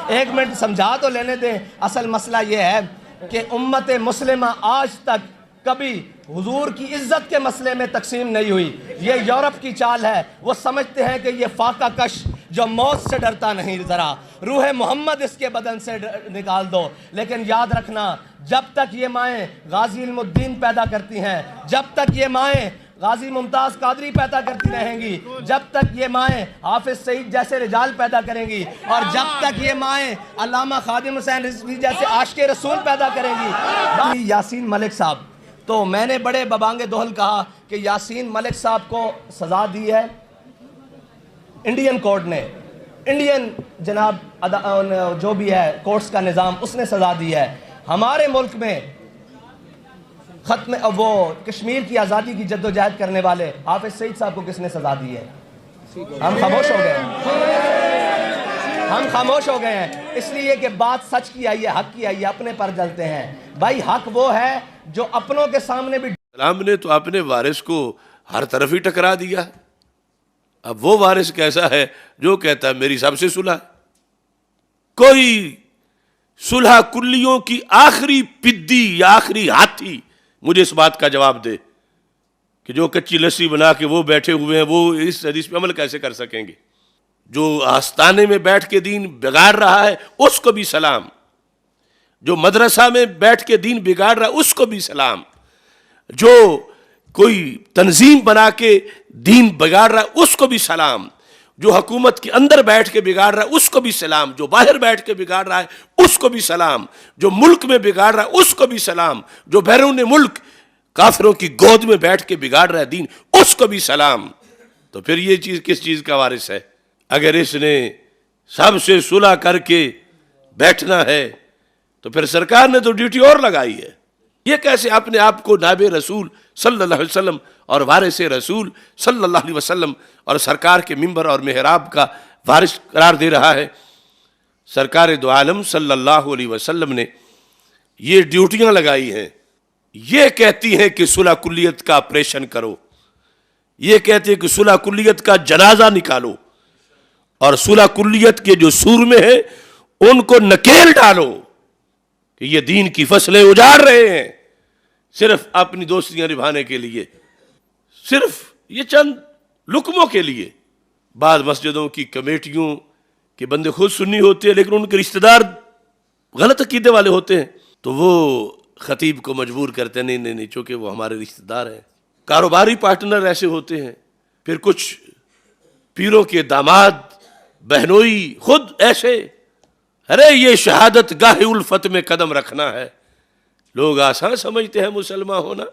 ایک منٹ سمجھا تو لینے دیں. اصل مسئلہ یہ ہے کہ امت مسلمہ آج تک کبھی حضور کی عزت کے مسئلے میں تقسیم نہیں ہوئی. یہ یورپ کی چال ہے. وہ سمجھتے ہیں کہ یہ فاقہ کش جو موت سے ڈرتا نہیں، ذرا روح محمد اس کے بدن سے نکال دو. لیکن یاد رکھنا، جب تک یہ مائیں غازی علم الدین پیدا کرتی ہیں، جب تک یہ مائیں غازی ممتاز قادری پیدا کرتی رہیں گی، جب تک یہ مائیں حافظ سعید جیسے رجال پیدا کریں گی، اور جب تک یہ مائیں علامہ خادم حسین رضوی جیسے عاشق رسول پیدا کریں گی. یاسین ملک صاحب، تو میں نے بڑے ببانگ دہل کہا کہ یاسین ملک صاحب کو سزا دی ہے انڈین کورٹ نے، انڈین جناب جو بھی ہے کورٹس کا نظام، اس نے سزا دی ہے. ہمارے ملک میں ختم وہ کشمیر کی آزادی کی جد و جہد کرنے والے حافظ سعید صاحب کو کس نے سزا دی ہے؟ ہم خاموش ہو گئے ہیں، ہم خاموش ہو گئے ہیں اس لیے کہ بات سچ کی آئی ہے، حق کی آئی ہے. اپنے پر جلتے ہیں بھائی. حق وہ ہے جو اپنوں کے سامنے بھی. اسلام نے تو اپنے وارث کو ہر طرف ہی ٹکرا دیا. اب وہ وارث کیسا ہے جو کہتا ہے میری سب سے صلح؟ کوئی صلح کلیوں کی آخری پدی یا آخری ہاتھی مجھے اس بات کا جواب دے کہ جو کچی لسی بنا کے وہ بیٹھے ہوئے ہیں وہ اس حدیث پہ عمل کیسے کر سکیں گے؟ جو آستانے میں بیٹھ کے دین بگاڑ رہا ہے اس کو بھی سلام، جو مدرسہ میں بیٹھ کے دین بگاڑ رہا ہے اس کو بھی سلام، جو کوئی تنظیم بنا کے دین بگاڑ رہا ہے اس کو بھی سلام، جو حکومت کے اندر بیٹھ کے بگاڑ رہا ہے اس کو بھی سلام، جو باہر بیٹھ کے بگاڑ رہا ہے اس کو بھی سلام، جو ملک میں بگاڑ رہا ہے اس کو بھی سلام، جو بیرون ملک کافروں کی گود میں بیٹھ کے بگاڑ رہا ہے دین اس کو بھی سلام. تو پھر یہ چیز کس چیز کا وارث ہے؟ اگر اس نے سب سے صلح کر کے بیٹھنا ہے تو پھر سرکار نے تو ڈیوٹی اور لگائی ہے. یہ کیسے اپنے آپ کو نائب رسول صلی اللہ علیہ وسلم اور وارث رسول صلی اللہ علیہ وسلم اور سرکار کے ممبر اور محراب کا وارث قرار دے رہا ہے؟ سرکار دو عالم صلی اللہ علیہ وسلم نے یہ ڈیوٹیاں لگائی ہیں. یہ کہتی ہیں کہ صلح کلیت کا آپریشن کرو، یہ کہتے ہیں کہ صلح کلیت کا جنازہ نکالو، اور صلح کلیت کے جو سور میں ہیں ان کو نکیل ڈالو کہ یہ دین کی فصلیں اجاڑ رہے ہیں صرف اپنی دوستیاں نبھانے کے لیے، صرف یہ چند لقموں کے لیے. بعض مسجدوں کی کمیٹیوں کے بندے خود سنی ہوتے ہیں لیکن ان کے رشتہ دار غلط عقیدے والے ہوتے ہیں تو وہ خطیب کو مجبور کرتے ہیں نہیں چونکہ وہ ہمارے رشتہ دار ہیں. کاروباری پارٹنر ایسے ہوتے ہیں، پھر کچھ پیروں کے داماد بہنوئی خود ایسے. ارے یہ شہادت گاہ الفت میں قدم رکھنا ہے. لوگ آسان سمجھتے ہیں مسلمان ہونا.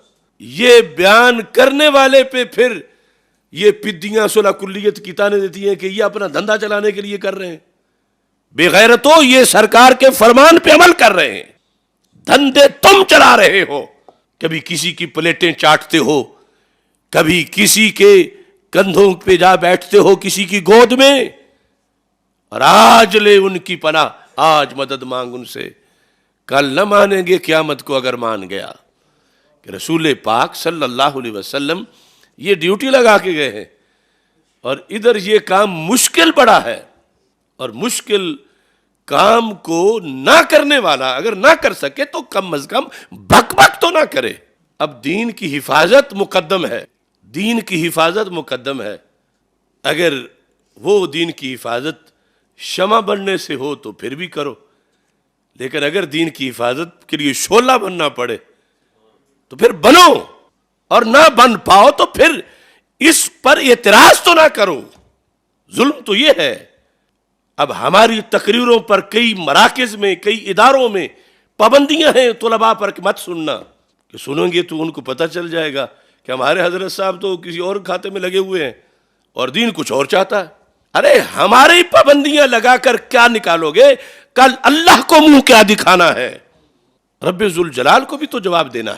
یہ بیان کرنے والے پہ پھر یہ پدیاں صلح کلیت کی تانے دیتی ہیں کہ یہ اپنا دھندا چلانے کے لیے کر رہے ہیں. بے غیرتوں، یہ سرکار کے فرمان پہ عمل کر رہے ہیں. دھندے تم چلا رہے ہو، کبھی کسی کی پلیٹیں چاٹتے ہو، کبھی کسی کے کندھوں پہ جا بیٹھتے ہو کسی کی گود میں، اور آج لے ان کی پناہ، آج مدد مانگ ان سے، کل نہ مانیں گے قیامت کو اگر مان گیا. کہ رسول پاک صلی اللہ علیہ وسلم یہ ڈیوٹی لگا کے گئے ہیں، اور ادھر یہ کام مشکل بڑا ہے، اور مشکل کام کو نہ کرنے والا اگر نہ کر سکے تو کم از کم بک بک تو نہ کرے. اب دین کی حفاظت مقدم ہے، دین کی حفاظت مقدم ہے. اگر وہ دین کی حفاظت شمع بننے سے ہو تو پھر بھی کرو، لیکن اگر دین کی حفاظت کے لیے شعلہ بننا پڑے تو پھر بنو، اور نہ بن پاؤ تو پھر اس پر اعتراض تو نہ کرو. ظلم تو یہ ہے. اب ہماری تقریروں پر کئی مراکز میں، کئی اداروں میں پابندیاں ہیں طلباء پر کہ مت سننا، کہ سنیں گے تو ان کو پتہ چل جائے گا کہ ہمارے حضرت صاحب تو کسی اور کھاتے میں لگے ہوئے ہیں اور دین کچھ اور چاہتا ہے. ارے ہماری پابندیاں لگا کر کیا نکالو گے؟ کل اللہ کو منہ کیا دکھانا ہے؟ رب ذوالجلال کو بھی تو جواب دینا ہے.